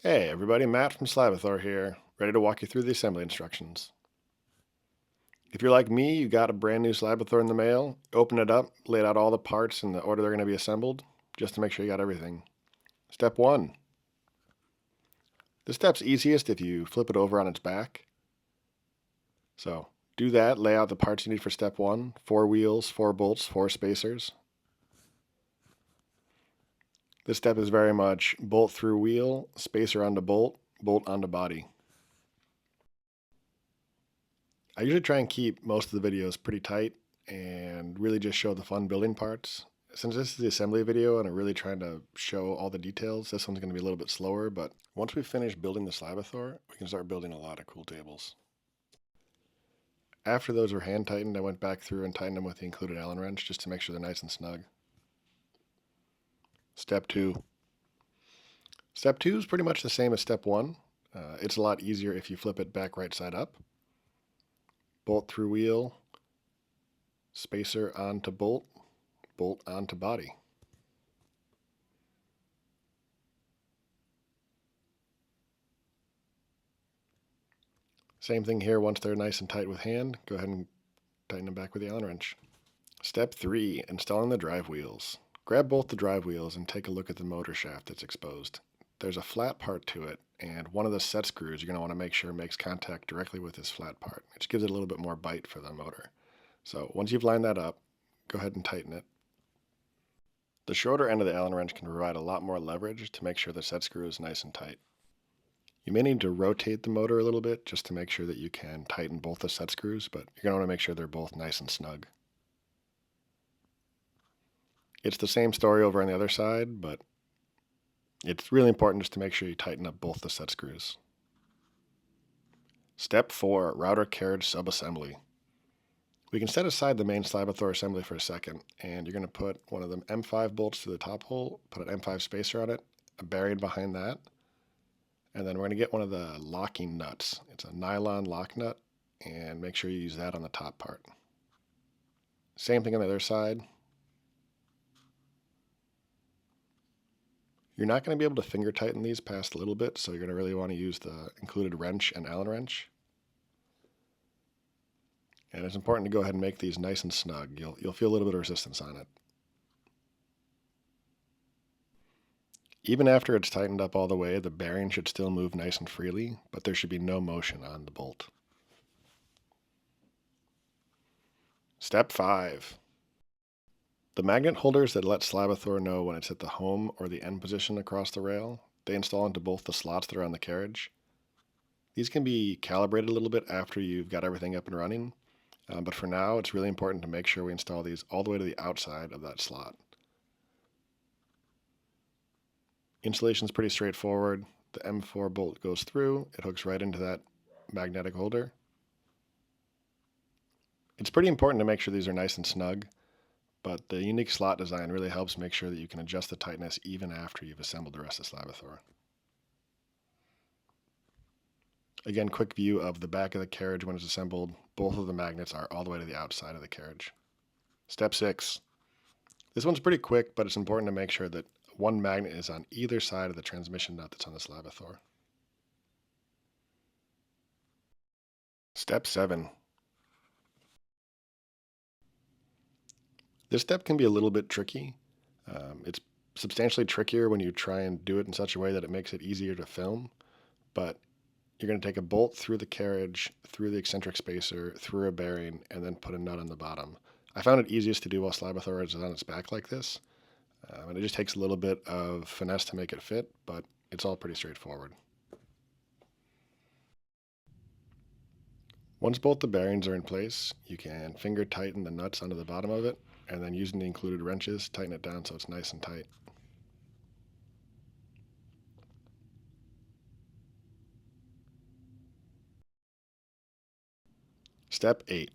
Hey everybody, Matt from Slabathor here, ready to walk you through the assembly instructions. If you're like me, you got a brand new Slabathor in the mail, open it up, lay out all the parts in the order they're going to be assembled, just to make sure you got everything. Step 1. This step's easiest if you flip it over on its back. So do that, lay out the parts you need for step 1, 4 wheels, 4 bolts, 4 spacers. This step is very much bolt through wheel, spacer onto bolt, bolt onto body. I usually try and keep most of the videos pretty tight and really just show the fun building parts. Since this is the assembly video and I'm really trying to show all the details, this one's going to be a little bit slower, but once we finish building the Slabathor, we can start building a lot of cool tables. After those were hand tightened, I went back through and tightened them with the included Allen wrench just to make sure they're nice and snug. Step 2. Step 2 is pretty much the same as step 1. It's a lot easier if you flip it back right side up. Bolt through wheel, spacer onto bolt, bolt onto body. Same thing here, once they're nice and tight with hand, go ahead and tighten them back with the Allen wrench. Step 3, installing the drive wheels. Grab both the drive wheels and take a look at the motor shaft that's exposed. There's a flat part to it, and one of the set screws you're going to want to make sure makes contact directly with this flat part, which gives it a little bit more bite for the motor. So once you've lined that up, go ahead and tighten it. The shorter end of the Allen wrench can provide a lot more leverage to make sure the set screw is nice and tight. You may need to rotate the motor a little bit just to make sure that you can tighten both the set screws, but you're going to want to make sure they're both nice and snug. It's the same story over on the other side, but it's really important just to make sure you tighten up both the set screws. Step 4, router carriage subassembly. We can set aside the main Slabathor assembly for a second, and you're going to put one of them M5 bolts through the top hole, put an M5 spacer on it, a bearing behind that, and then we're going to get one of the locking nuts. It's a nylon lock nut, and make sure you use that on the top part. Same thing on the other side. You're not going to be able to finger tighten these past a little bit, so you're going to really want to use the included wrench and Allen wrench. And it's important to go ahead and make these nice and snug. You'll feel a little bit of resistance on it. Even after it's tightened up all the way, the bearing should still move nice and freely, but there should be no motion on the bolt. Step 5. The magnet holders that let Slabathor know when it's at the home or the end position across the rail, they install into both the slots that are on the carriage. These can be calibrated a little bit after you've got everything up and running, but for now it's really important to make sure we install these all the way to the outside of that slot. Installation is pretty straightforward. The M4 bolt goes through, it hooks right into that magnetic holder. It's pretty important to make sure these are nice and snug, but the unique slot design really helps make sure that you can adjust the tightness even after you've assembled the rest of Slabathor. Again, quick view of the back of the carriage when it's assembled. Both of the magnets are all the way to the outside of the carriage. Step 6. This one's pretty quick, but it's important to make sure that one magnet is on either side of the transmission nut that's on the Slabathor. Step 7. This step can be a little bit tricky. It's substantially trickier when you try and do it in such a way that it makes it easier to film, but you're going to take a bolt through the carriage, through the eccentric spacer, through a bearing, and then put a nut on the bottom. I found it easiest to do while Slabathor is on its back like this, and it just takes a little bit of finesse to make it fit, but it's all pretty straightforward. Once both the bearings are in place, you can finger tighten the nuts onto the bottom of it, and then using the included wrenches, tighten it down so it's nice and tight. Step 8.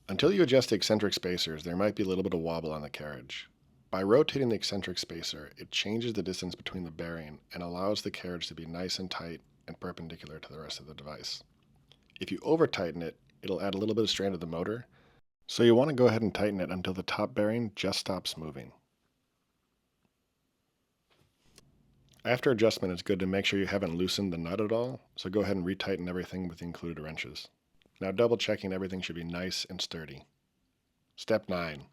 Until you adjust the eccentric spacers, there might be a little bit of wobble on the carriage. By rotating the eccentric spacer, it changes the distance between the bearing and allows the carriage to be nice and tight and perpendicular to the rest of the device. If you over tighten it, it'll add a little bit of strain to the motor, so you want to go ahead and tighten it until the top bearing just stops moving. After adjustment, it's good to make sure you haven't loosened the nut at all, so go ahead and retighten everything with the included wrenches. Now double checking everything should be nice and sturdy. Step 9.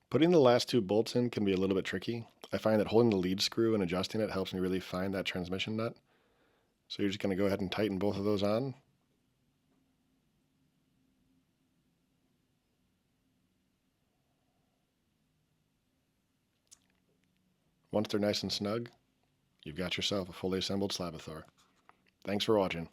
Putting the last two bolts in can be a little bit tricky. I find that holding the lead screw and adjusting it helps me really find that transmission nut. So you're just going to go ahead and tighten both of those on. Once they're nice and snug, you've got yourself a fully assembled Slabathor. Thanks for watching.